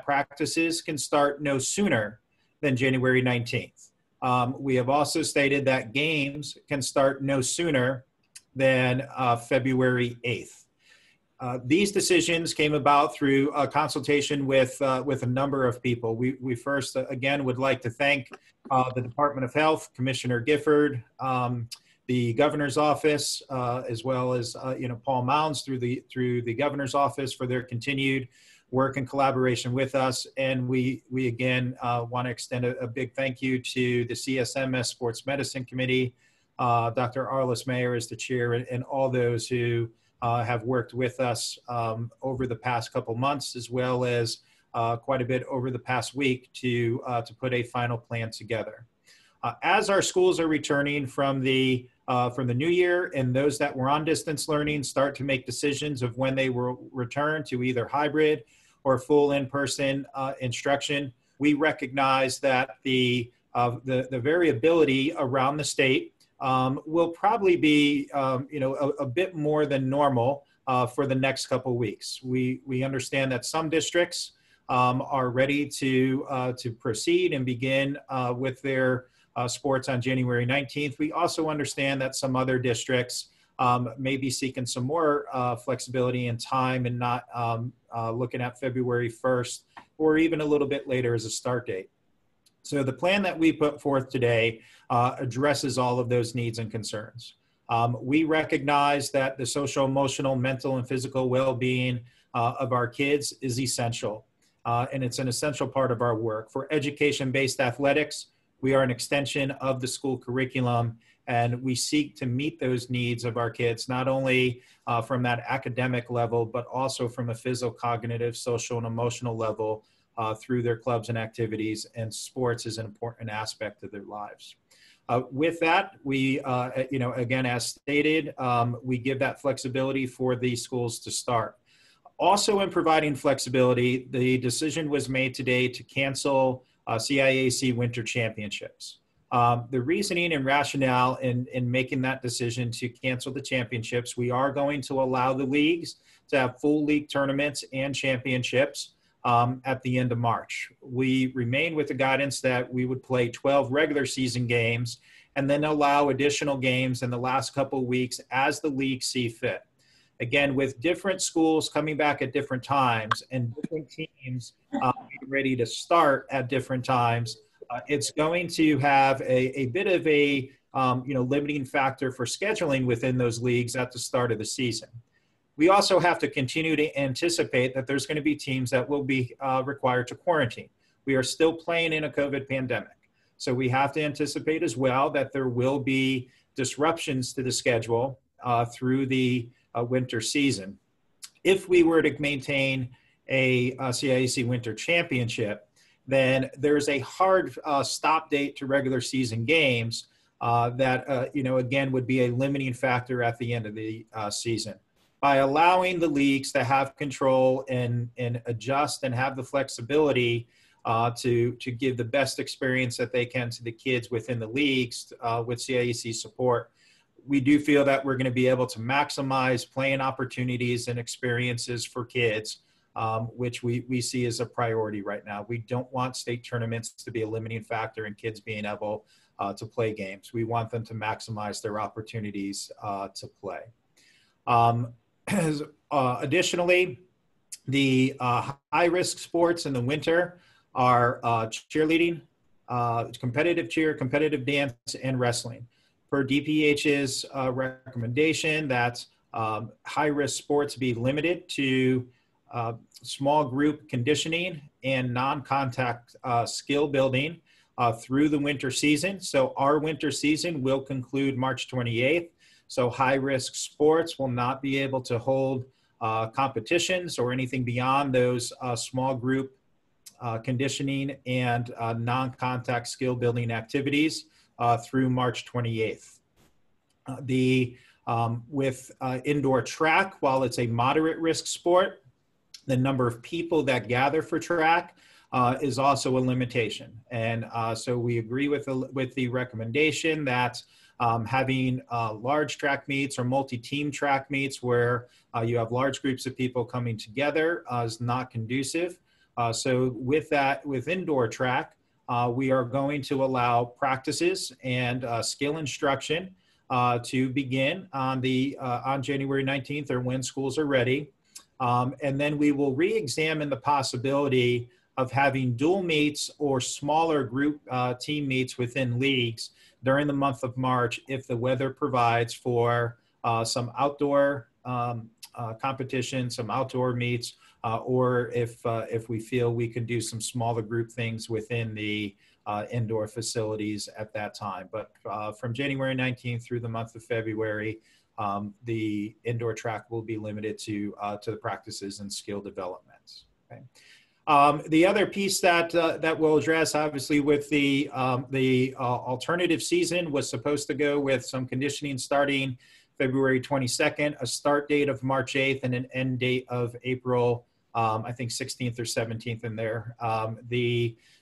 practices can start no sooner than January 19th. We have also stated that games can start no sooner than February 8th. These decisions came about through a consultation with a number of people. We first, again, would like to thank the Department of Health, Commissioner Gifford, the Governor's Office, as well as Paul Mounds through the Governor's Office for their continued work and collaboration with us. And we again want to extend a big thank you to the CSMS Sports Medicine Committee, Dr. Arliss Mayer is the chair, and all those who have worked with us over the past couple months, as well as quite a bit over the past week to put a final plan together. As our schools are returning from the new year, and those that were on distance learning start to make decisions of when they will return to either hybrid or full in-person instruction, we recognize that the variability around the state will probably be, a bit more than normal for the next couple of weeks. We understand that some districts are ready to proceed and begin with their sports on January 19th. We also understand that some other districts may be seeking some more flexibility and time and not looking at February 1st or even a little bit later as a start date. So the plan that we put forth today addresses all of those needs and concerns. We recognize that the social, emotional, mental, and physical well-being of our kids is essential, and it's an essential part of our work. For education-based athletics, we are an extension of the school curriculum, and we seek to meet those needs of our kids, not only from that academic level, but also from a physical, cognitive, social, and emotional level through their clubs and activities, and sports is an important aspect of their lives. With that, we, again, as stated, we give that flexibility for the schools to start. Also in providing flexibility, the decision was made today to cancel CIAC Winter Championships. The reasoning and rationale in making that decision to cancel the championships, we are going to allow the leagues to have full league tournaments and championships at the end of March. We remain with the guidance that we would play 12 regular season games and then allow additional games in the last couple of weeks as the league see fit. Again, with different schools coming back at different times and different teams being ready to start at different times, it's going to have a bit of a limiting factor for scheduling within those leagues at the start of the season. We also have to continue to anticipate that there's going to be teams that will be required to quarantine. We are still playing in a COVID pandemic. So we have to anticipate as well that there will be disruptions to the schedule through the winter season. If we were to maintain a CIAC Winter Championship, then there's a hard stop date to regular season games that, again, would be a limiting factor at the end of the season. By allowing the leagues to have control and adjust and have the flexibility to give the best experience that they can to the kids within the leagues with CIAC support, we do feel that we're going to be able to maximize playing opportunities and experiences for kids, which we see as a priority right now. We don't want state tournaments to be a limiting factor in kids being able to play games. We want them to maximize their opportunities to play. Additionally, the high-risk sports in the winter are cheerleading, competitive cheer, competitive dance, and wrestling. Per DPH's recommendation that high-risk sports be limited to small group conditioning and non-contact skill building through the winter season. So our winter season will conclude March 28th. So high-risk sports will not be able to hold competitions or anything beyond those small group conditioning and non-contact skill building activities through March 28th. With indoor track, while it's a moderate risk sport, the number of people that gather for track is also a limitation. And so we agree with the recommendation that having large track meets or multi-team track meets where you have large groups of people coming together is not conducive. So with that, with indoor track, we are going to allow practices and skill instruction to begin on January 19th, or when schools are ready. And then we will re-examine the possibility of having dual meets or smaller group team meets within leagues during the month of March if the weather provides for some outdoor competition, some outdoor meets, or if we feel we can do some smaller group things within the indoor facilities at that time. But from January 19th through the month of February, the indoor track will be limited to the practices and skill developments. Okay. The other piece that we'll address, obviously, with the alternative season was supposed to go with some conditioning starting February 22nd, a start date of March 8th, and an end date of April, I think 16th or 17th in there.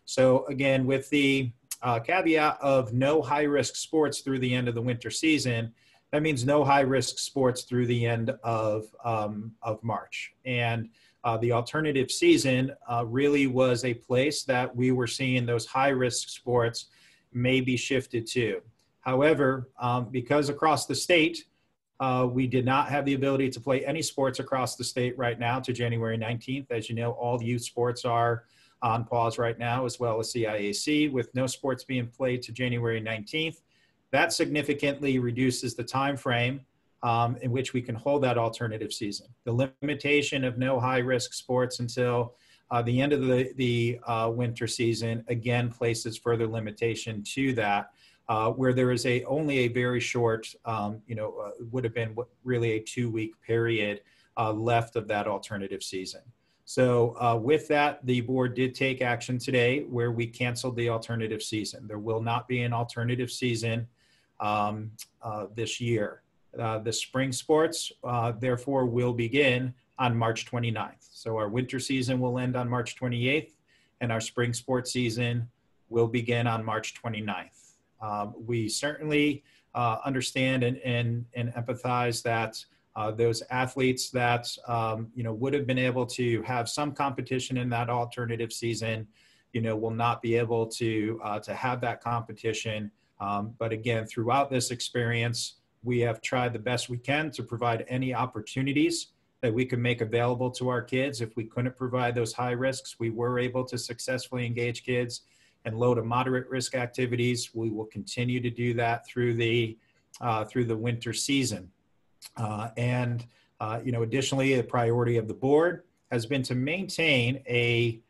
So again, with the caveat of no high-risk sports through the end of the winter season, that means no high-risk sports through the end of March. And the alternative season really was a place that we were seeing those high-risk sports may be shifted to. However, because across the state, we did not have the ability to play any sports across the state right now to January 19th. As you know, all youth sports are on pause right now, as well as CIAC, with no sports being played to January 19th. That significantly reduces the time frame in which we can hold that alternative season. The limitation of no high-risk sports until the end of the winter season, again, places further limitation to that, where there is only a very short, would have been really a 2-week period left of that alternative season. So with that, the board did take action today where we canceled the alternative season. There will not be an alternative season this year. The spring sports, therefore, will begin on March 29th. So our winter season will end on March 28th, and our spring sports season will begin on March 29th. We certainly understand and empathize that those athletes that would have been able to have some competition in that alternative season, will not be able to have that competition. But again, throughout this experience, we have tried the best we can to provide any opportunities that we can make available to our kids. If we couldn't provide those high risks, we were able to successfully engage kids in low to moderate risk activities. We will continue to do that through the winter season. Additionally, a priority of the board has been to maintain a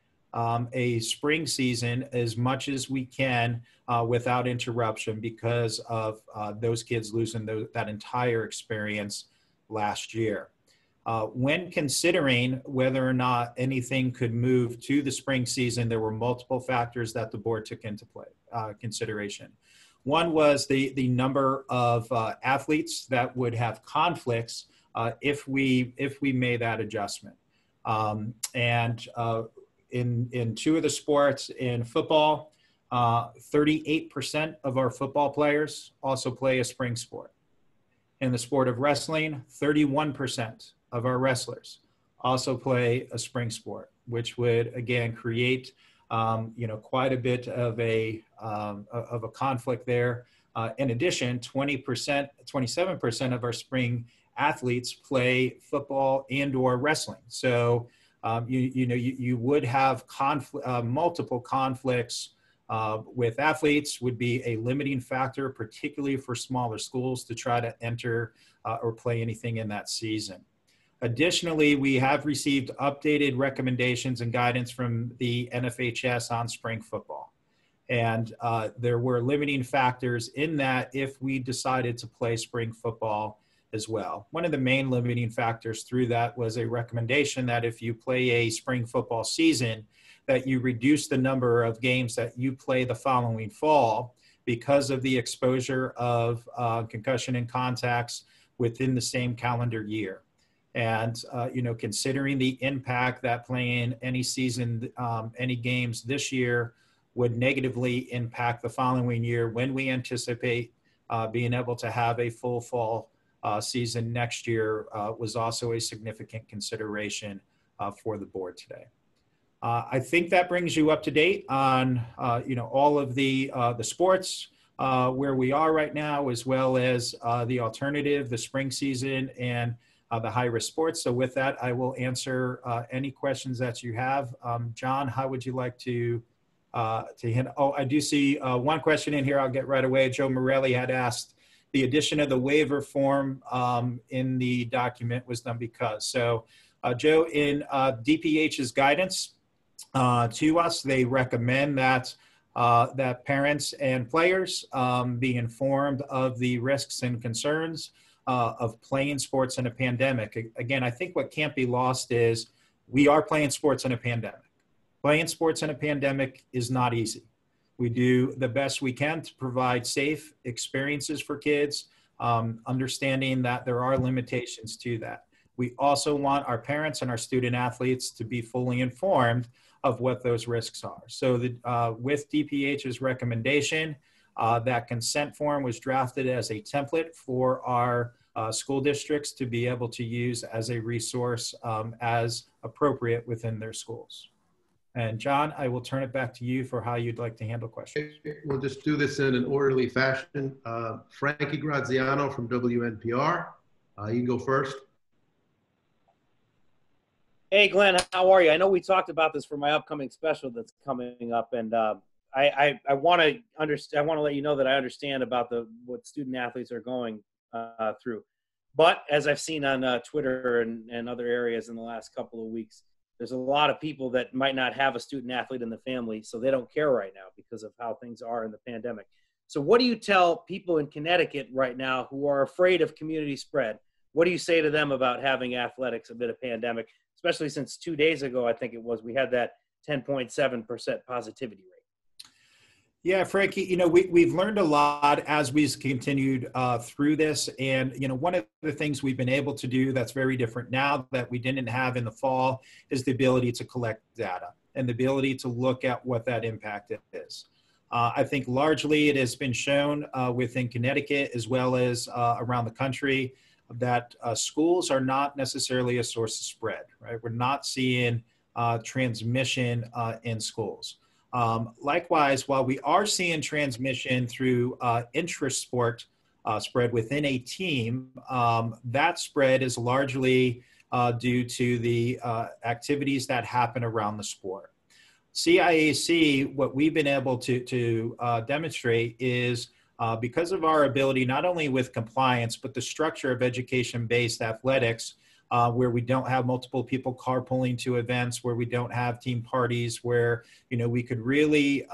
spring season as much as we can without interruption because of those kids losing that entire experience last year. When considering whether or not anything could move to the spring season, there were multiple factors that the board took into consideration. One was the number of athletes that would have conflicts if we made that adjustment. In two of the sports, in football, 38% of our football players also play a spring sport. In the sport of wrestling, 31% of our wrestlers also play a spring sport, which would again create quite a bit of a conflict there. In addition, 27% of our spring athletes play football and/or wrestling. So you would have multiple conflicts with athletes would be a limiting factor, particularly for smaller schools to try to enter or play anything in that season. Additionally, we have received updated recommendations and guidance from the NFHS on spring football. And there were limiting factors in that if we decided to play spring football as well. One of the main limiting factors through that was a recommendation that if you play a spring football season, that you reduce the number of games that you play the following fall because of the exposure of concussion and contacts within the same calendar year. And, considering the impact that playing any season, any games this year would negatively impact the following year when we anticipate being able to have a full fall season next year was also a significant consideration for the board today. I think that brings you up to date on all of the sports where we are right now, as well as the alternative, the spring season, and the high-risk sports. So with that, I will answer any questions that you have. John, how would you like to handle? Oh, I do see one question in here. I'll get right away. Joe Morelli had asked, the addition of the waiver form in the document was done because. So Joe, in DPH's guidance to us, they recommend that that parents and players be informed of the risks and concerns of playing sports in a pandemic. Again, I think what can't be lost is we are playing sports in a pandemic. Playing sports in a pandemic is not easy. We do the best we can to provide safe experiences for kids, understanding that there are limitations to that. We also want our parents and our student athletes to be fully informed of what those risks are. So with DPH's recommendation, that consent form was drafted as a template for our school districts to be able to use as a resource as appropriate within their schools. And John, I will turn it back to you for how you'd like to handle questions. We'll just do this in an orderly fashion. Frankie Graziano from WNPR, you can go first. Hey, Glenn, how are you? I know we talked about this for my upcoming special that's coming up, and I want to understand. I want to let you know that I understand about what student athletes are going through. But as I've seen on Twitter and other areas in the last couple of weeks, there's a lot of people that might not have a student athlete in the family, so they don't care right now because of how things are in the pandemic. So what do you tell people in Connecticut right now who are afraid of community spread? What do you say to them about having athletics amid a pandemic, especially since 2 days ago, I think it was, we had that 10.7% positivity rate? Yeah, Frankie, we've learned a lot as we've continued through this. And, one of the things we've been able to do that's very different now that we didn't have in the fall is the ability to collect data and the ability to look at what that impact is. I think largely it has been shown within Connecticut as well as around the country that schools are not necessarily a source of spread, right? We're not seeing transmission in schools. Likewise, while we are seeing transmission through intra-sport spread within a team, that spread is largely due to the activities that happen around the sport. CIAC, what we've been able to demonstrate is because of our ability, not only with compliance, but the structure of education-based athletics, where we don't have multiple people carpooling to events, where we don't have team parties, where, we could really,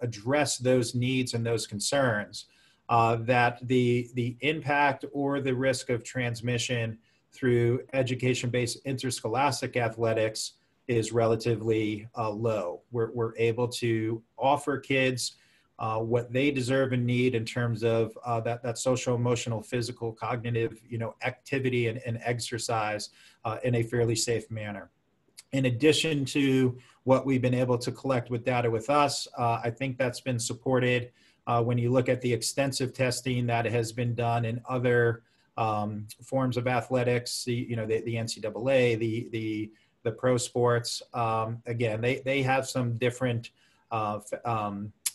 address those needs and those concerns, that the impact or the risk of transmission through education-based interscholastic athletics is relatively low. We're able to offer kids what they deserve and need in terms of that social, emotional, physical, cognitive, activity and exercise in a fairly safe manner. In addition to what we've been able to collect with data with us, I think that's been supported when you look at the extensive testing that has been done in other forms of athletics, the NCAA, the pro sports. Again, they have some different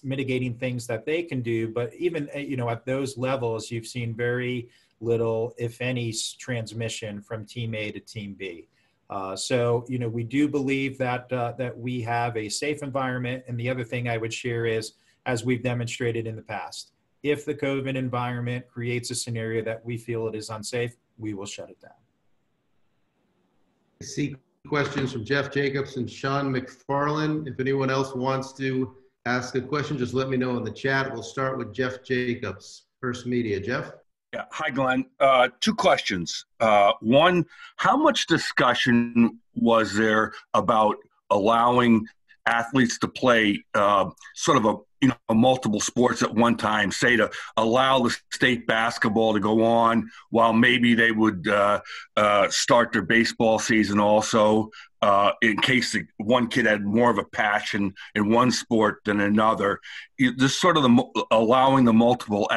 mitigating things that they can do, but even at those levels, you've seen very little, if any, transmission from team A to team B. So we do believe that we have a safe environment. And the other thing I would share is, as we've demonstrated in the past, if the COVID environment creates a scenario that we feel it is unsafe, we will shut it down. I see questions from Jeff Jacobs and Sean McFarland. If anyone else wants to ask a question, just let me know in the chat. We'll start with Jeff Jacobs, First Media. Jeff? Yeah. Hi, Glenn. Two questions. One, how much discussion was there about allowing athletes to play sort of a multiple sports at one time, say to allow the state basketball to go on while maybe they would start their baseball season also? in case one kid had more of a passion in one sport than another. This sort of allowing the multiple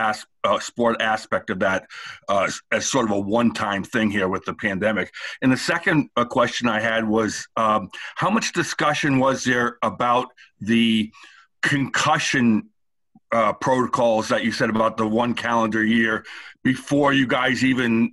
sport aspect of that as sort of a one-time thing here with the pandemic. And the second question I had was, how much discussion was there about the concussion protocols that you said about the 1 calendar year before you guys even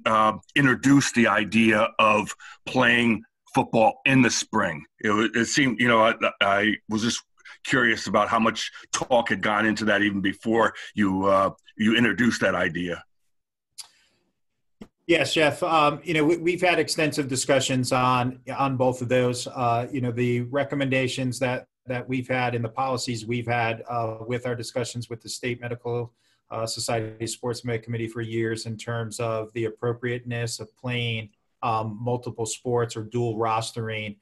introduced the idea of playing football in the spring? It seemed, I was just curious about how much talk had gone into that even before you introduced that idea. Yes, Jeff. We've had extensive discussions on both of those. The recommendations that we've had and the policies we've had with our discussions with the State Medical Society Sports Med Committee for years in terms of the appropriateness of playing multiple sports or dual rostering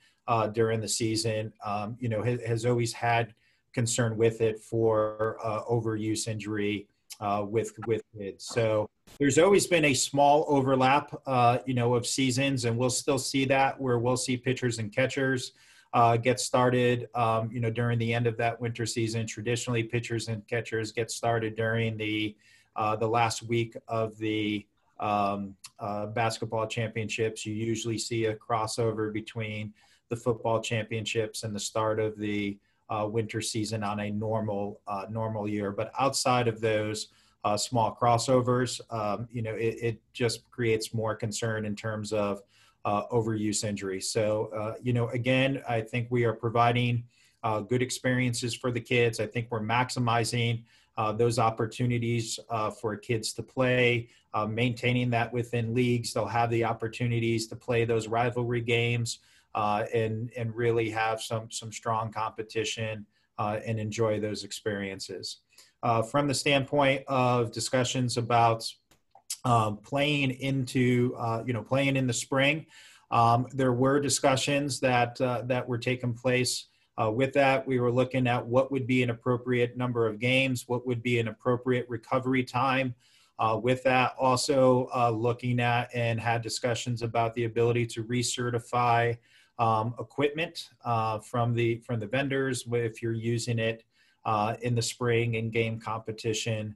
during the season, has always had concern with it for overuse injury with kids. So there's always been a small overlap, of seasons, and we'll still see that where we'll see pitchers and catchers get started, during the end of that winter season. Traditionally, pitchers and catchers get started during the last week of the basketball championships. You usually see a crossover between the football championships and the start of the winter season on a normal year. But outside of those small crossovers, it just creates more concern in terms of overuse injury. So, again, I think we are providing good experiences for the kids. I think we're maximizing those opportunities for kids to play, maintaining that within leagues. They'll have the opportunities to play those rivalry games and really have some strong competition and enjoy those experiences. From the standpoint of discussions about playing in the spring, there were discussions that were taking place. With that, we were looking at what would be an appropriate number of games, what would be an appropriate recovery time. With that, also looking at and had discussions about the ability to recertify equipment from the vendors if you're using it in the spring in game competition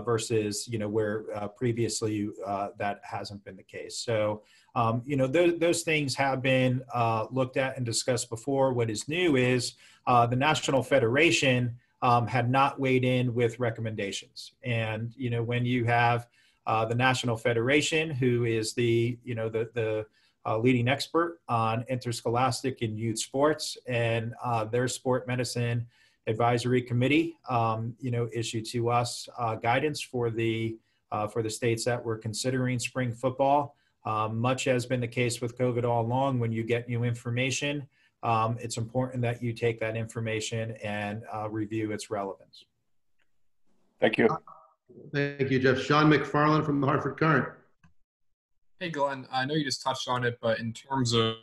versus where previously that hasn't been the case. So those things have been looked at and discussed before. What is new is the National Federation had not weighed in with recommendations. And when you have the National Federation, who is the leading expert on interscholastic and youth sports, and their sport medicine advisory committee, issued to us guidance for the states that were considering spring football. Much has been the case with COVID all along. When you get new information, it's important that you take that information and review its relevance. Thank you. Thank you, Jeff. Sean McFarland from the Hartford Courant. Hey, Glenn, I know you just touched on it, but in terms of,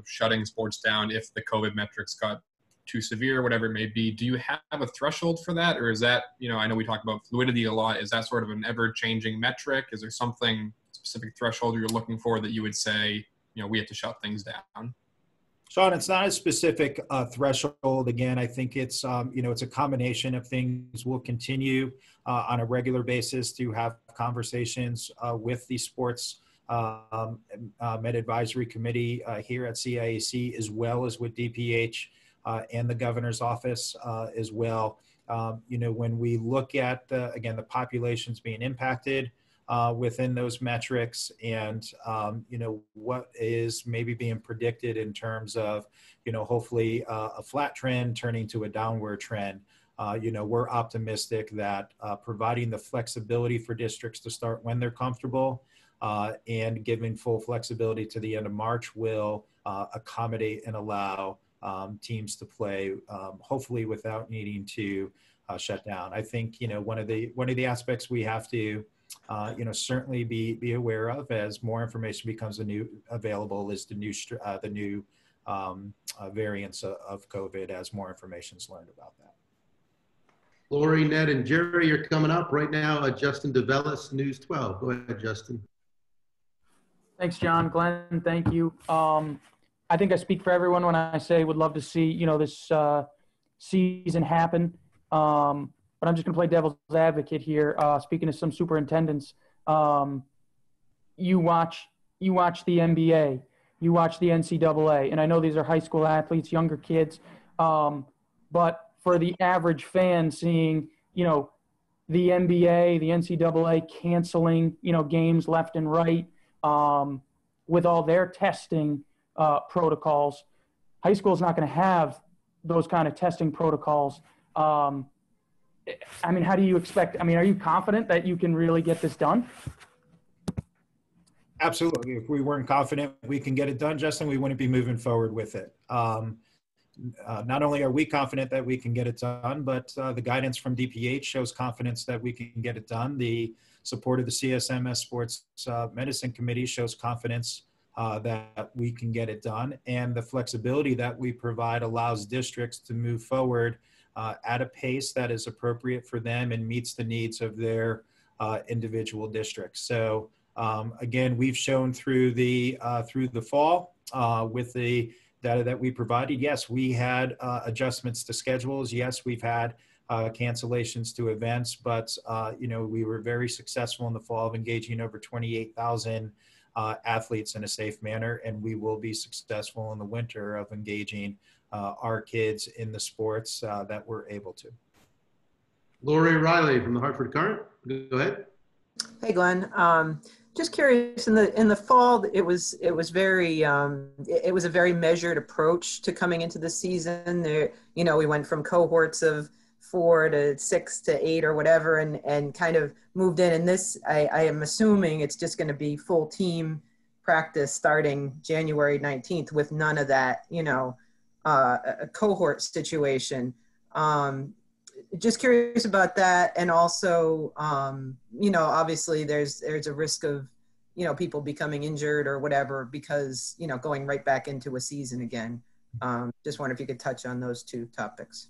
shutting sports down, if the COVID metrics got too severe, whatever it may be, do you have a threshold for that? Or is that, I know we talk about fluidity a lot. Is that sort of an ever-changing metric? Is there something specific threshold you're looking for that you would say, we have to shut things down? Sean, it's not a specific threshold. Again, I think it's, it's a combination of things. We'll continue on a regular basis to have conversations with the sports Med Advisory Committee here at CIAC, as well as with DPH and the governor's office as well. When we look at, again, the populations being impacted within those metrics and, what is maybe being predicted in terms of, hopefully a flat trend turning to a downward trend. We're optimistic that providing the flexibility for districts to start when they're comfortable and giving full flexibility to the end of March will accommodate and allow teams to play, hopefully without needing to shut down. I think, one of the aspects we have to certainly be aware of as more information becomes available is the new variants of COVID as more information is learned about that. Lori, Ned, and Jerry, you're coming up right now. Justin DeVellis, News 12. Go ahead, Justin. Thanks, John. Glenn, thank you. I think I speak for everyone when I say would love to see, you know, this season happen. But I'm just going to play devil's advocate here. Speaking to some superintendents, you watch the NBA, you watch the NCAA, and I know these are high school athletes, younger kids, but for the average fan seeing, you know, the NBA, the NCAA canceling, you know, games left and right, with all their testing protocols, high school is not going to have those kind of testing protocols. I mean, how do you expect? I mean, are you confident that you can really get this done? Absolutely. If we weren't confident we can get it done, Justin, we wouldn't be moving forward with it. Not only are we confident that we can get it done, but the guidance from DPH shows confidence that we can get it done. The support of the CSMS Sports Medicine Committee shows confidence that we can get it done. And the flexibility that we provide allows districts to move forward at a pace that is appropriate for them and meets the needs of their individual districts. So again, we've shown through the fall with the data that we provided, yes, we had adjustments to schedules. Yes, we've had cancellations to events, but you know, we were very successful in the fall of engaging over 28,000 athletes in a safe manner, and we will be successful in the winter of engaging our kids in the sports that we're able to. Lori Riley from the Hartford Current, go ahead. Hey, Glenn. Just curious. In the fall, it was very it was a very measured approach to coming into the season. There, you know, we went from cohorts of 4 to 6 to 8 or whatever, and kind of moved in. And this, I am assuming it's just going to be full team practice starting January 19th with none of that, you know, a cohort situation. Just curious about that. And also, you know, obviously there's a risk of, you know, people becoming injured or whatever because, you know, going right back into a season again. Just wonder if you could touch on those two topics.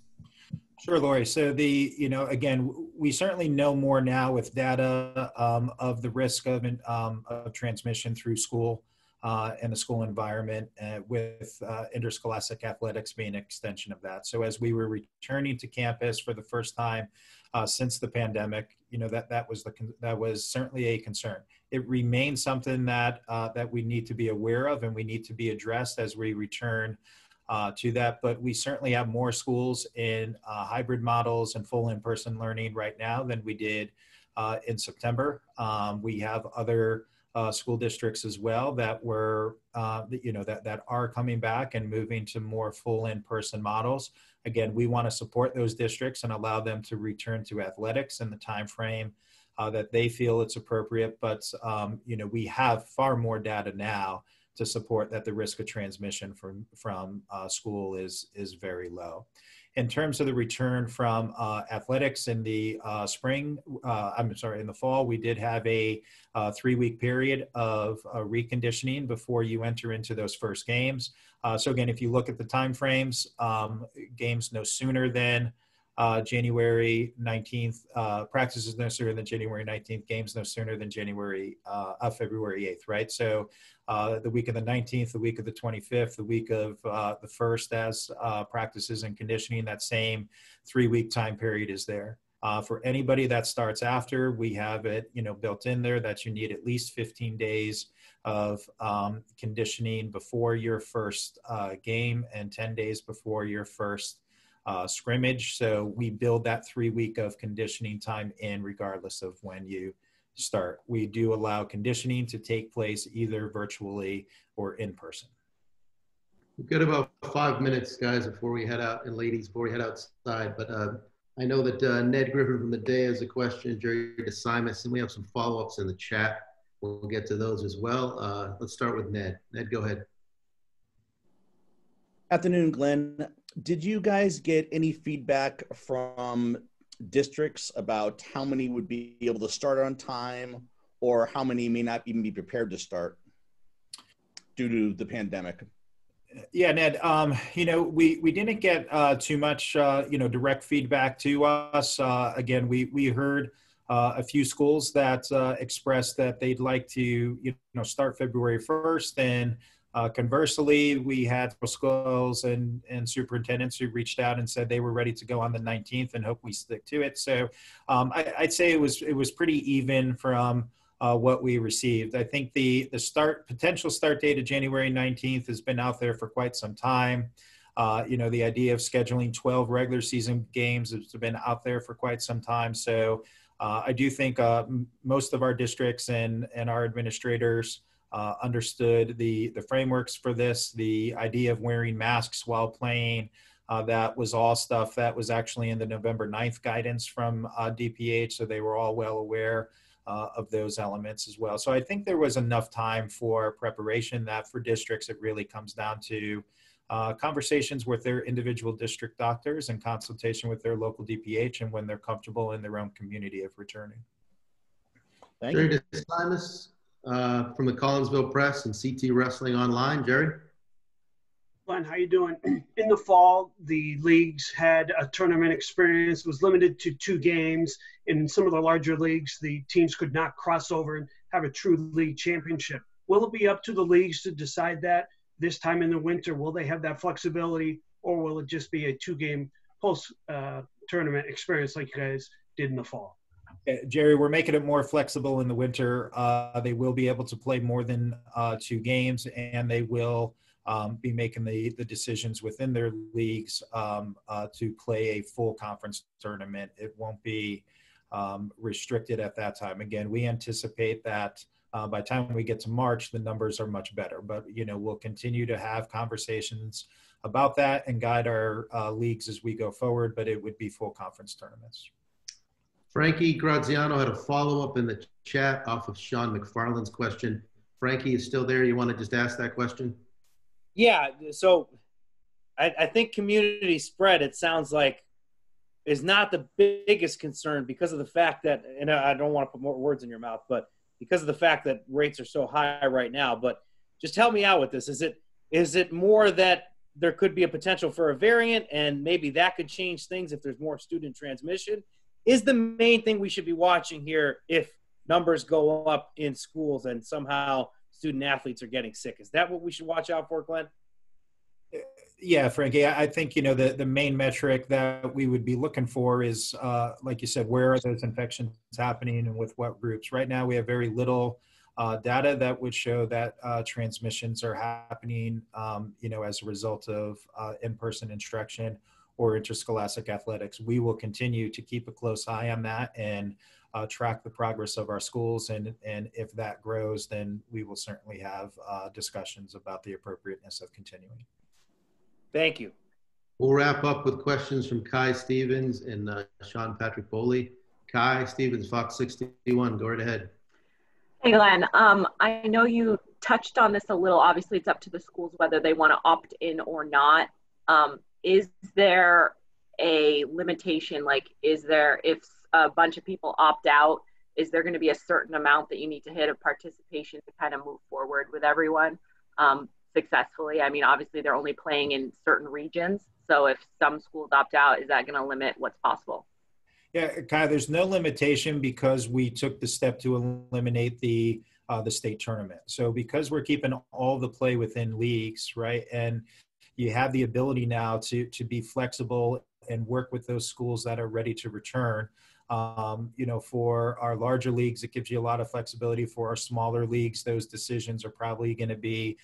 Sure, Lori. So you know, again, we certainly know more now with data of the risk of transmission through school and the school environment, with interscholastic athletics being an extension of that. So as we were returning to campus for the first time since the pandemic, you know, that was certainly a concern. It remains something that we need to be aware of and we need to be addressed as we return to that. But we certainly have more schools in hybrid models and full in-person learning right now than we did in September. We have other school districts as well that were, you know, that are coming back and moving to more full in-person models. Again, we want to support those districts and allow them to return to athletics in the time frame that they feel it's appropriate. But, you know, we have far more data now to support that the risk of transmission from school is very low. In terms of the return from athletics in the in the fall, we did have a 3-week period of reconditioning before you enter into those first games. So again, if you look at the time frames, games no sooner than January 19th, practices no sooner than January 19th, games no sooner than February 8th, right? So the week of the 19th, the week of the 25th, the week of the 1st as practices and conditioning, that same 3-week time period is there. For anybody that starts after, we have it, you know, built in there that you need at least 15 days of conditioning before your first game and 10 days before your first scrimmage. So we build that 3-week of conditioning time in regardless of when you start. We do allow conditioning to take place either virtually or in person. We've got about 5 minutes, guys, before we head out, and ladies, before we head outside. But I know that Ned Griffin from the Day has a question, Jerry DeSimus, and we have some follow-ups in the chat. We'll get to those as well. Let's start with Ned. Ned, go ahead. Afternoon, Glenn. Did you guys get any feedback from districts about how many would be able to start on time or how many may not even be prepared to start due to the pandemic? Yeah, Ned, you know, we didn't get too much, you know, direct feedback to us. Again, we heard a few schools that expressed that they'd like to, you know, start February 1st and Conversely, we had schools and superintendents who reached out and said they were ready to go on the 19th and hope we stick to it. So I'd say it was pretty even from what we received. I think the potential start date of January 19th has been out there for quite some time. The idea of scheduling 12 regular season games has been out there for quite some time. So I do think most of our districts and our administrators understood the frameworks for this, the idea of wearing masks while playing. That was all stuff that was actually in the November 9th guidance from DPH, so they were all well aware of those elements as well. So I think there was enough time for preparation that for districts, it really comes down to conversations with their individual district doctors and consultation with their local DPH and when they're comfortable in their own community of returning. Thank you. Jerry DeSimus from the Collinsville Press and CT Wrestling Online. Jerry? Glenn, how you doing? In the fall, the leagues had a tournament experience. It was limited to 2 games. In some of the larger leagues, the teams could not cross over and have a true league championship. Will it be up to the leagues to decide that this time in the winter? Will they have that flexibility, or will it just be a 2-game post-tournament experience like you guys did in the fall? Jerry, we're making it more flexible in the winter. They will be able to play more than 2 games, and they will be making the decisions within their leagues to play a full conference tournament. It won't be restricted at that time. Again, we anticipate that by the time we get to March, the numbers are much better. But, we'll continue to have conversations about that and guide our leagues as we go forward, but it would be full conference tournaments. Frankie Graziano had a follow-up in the chat off of Sean McFarland's question. Frankie is still there. You want to just ask that question? Yeah, so I think community spread, it sounds like, is not the biggest concern because of the fact that, and I don't want to put more words in your mouth, but because of the fact that rates are so high right now. But just help me out with this. Is it more that there could be a potential for a variant and maybe that could change things if there's more student transmission? Is the main thing we should be watching here if numbers go up in schools and somehow student athletes are getting sick? Is that what we should watch out for, Glenn? Yeah, Frankie, I think, the main metric that we would be looking for is, like you said, where are those infections happening and with what groups? Right now, we have very little data that would show that transmissions are happening, as a result of in-person instruction or interscholastic athletics. We will continue to keep a close eye on that and track the progress of our schools. And if that grows, then we will certainly have discussions about the appropriateness of continuing. Thank you. We'll wrap up with questions from Kai Stevens and Sean Patrick Boley. Kai Stevens, Fox 61, go right ahead. Hey, Glenn. I know you touched on this a little. Obviously, it's up to the schools whether they want to opt in or not. Is there a limitation? Like, if a bunch of people opt out, is there going to be a certain amount that you need to hit of participation to kind of move forward with everyone successfully? I mean, obviously, they're only playing in certain regions. So if some schools opt out, is that going to limit what's possible? Yeah, Kai, there's no limitation because we took the step to eliminate the state tournament. So because we're keeping all the play within leagues, right, and you have the ability now to be flexible and work with those schools that are ready to return. For our larger leagues, it gives you a lot of flexibility. For our smaller leagues, those decisions are probably going to be,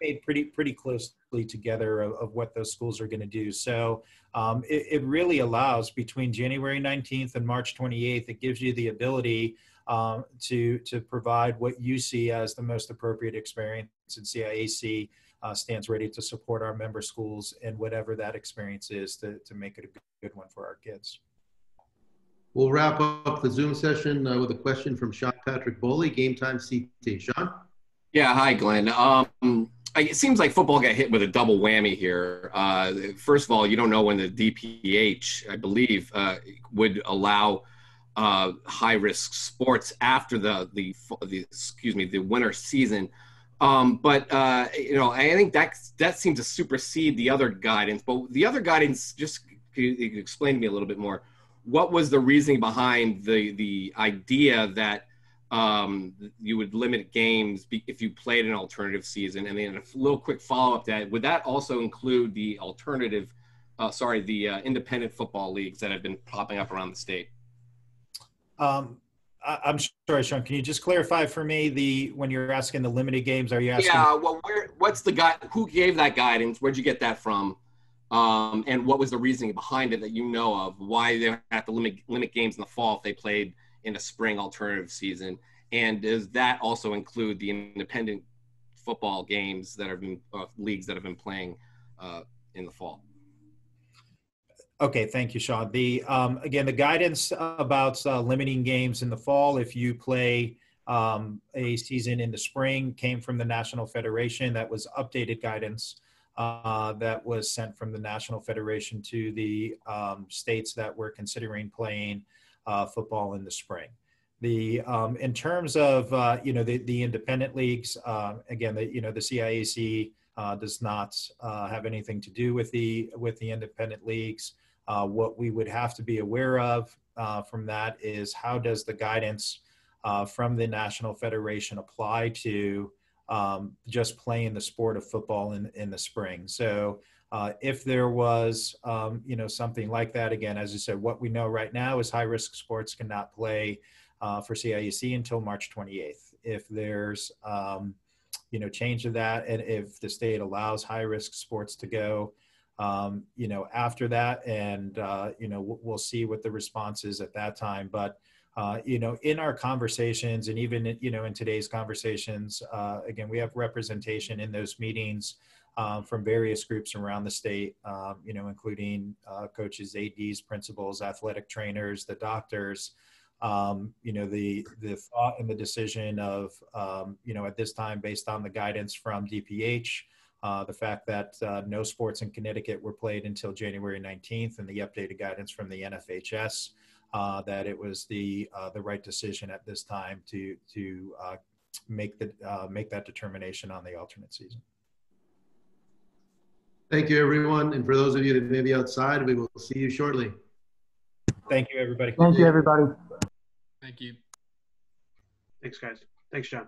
made pretty closely together of what those schools are going to do. So it really allows between January 19th and March 28th, it gives you the ability to provide what you see as the most appropriate experience, and CIAC stands ready to support our member schools and whatever that experience is to make it a good one for our kids. We'll wrap up the Zoom session with a question from Sean Patrick Boley, Game Time CT. Sean? Yeah, hi, Glenn. It seems like football got hit with a double whammy here. First of all, you don't know when the DPH, I believe, would allow high-risk sports after the winter season. I think that seems to supersede the other guidance. But the other guidance, just you could explain to me a little bit more. What was the reasoning behind the idea that you would limit games if you played an alternative season. And then a little quick follow-up to that, would that also include the independent football leagues that have been popping up around the state? I'm sorry, Sean, can you just clarify for me when you're asking the limited games, are you asking? Yeah, well, what's the guy, who gave that guidance? Where'd you get that from? And what was the reasoning behind it that you know of? Why they have to limit games in the fall if they played in a spring alternative season? And does that also include the independent football games that have been leagues that have been playing in the fall? Okay, thank you, Sean. Again, the guidance about limiting games in the fall, if you play a season in the spring, came from the National Federation. That was updated guidance that was sent from the National Federation to the states that were considering playing football in the spring. In terms of the independent leagues, again, the CIAC does not have anything to do with the independent leagues. What we would have to be aware of from that is how does the guidance from the National Federation apply to just playing the sport of football in the spring. So if there was, something like that, again, as you said, what we know right now is high-risk sports cannot play for CIAC until March 28th. If there's, change of that, and if the state allows high-risk sports to go, after that, and, we'll see what the response is at that time. But, in our conversations, and even, in today's conversations, again, we have representation in those meetings from various groups around the state, including coaches, ADs, principals, athletic trainers, the doctors, the thought and the decision of, at this time, based on the guidance from DPH, the fact that no sports in Connecticut were played until January 19th, and the updated guidance from the NFHS, that it was the right decision at this time to make that determination on the alternate season. Thank you, everyone. And for those of you that may be outside, we will see you shortly. Thank you, everybody. Thank you, everybody. Thank you. Thanks, guys. Thanks, John.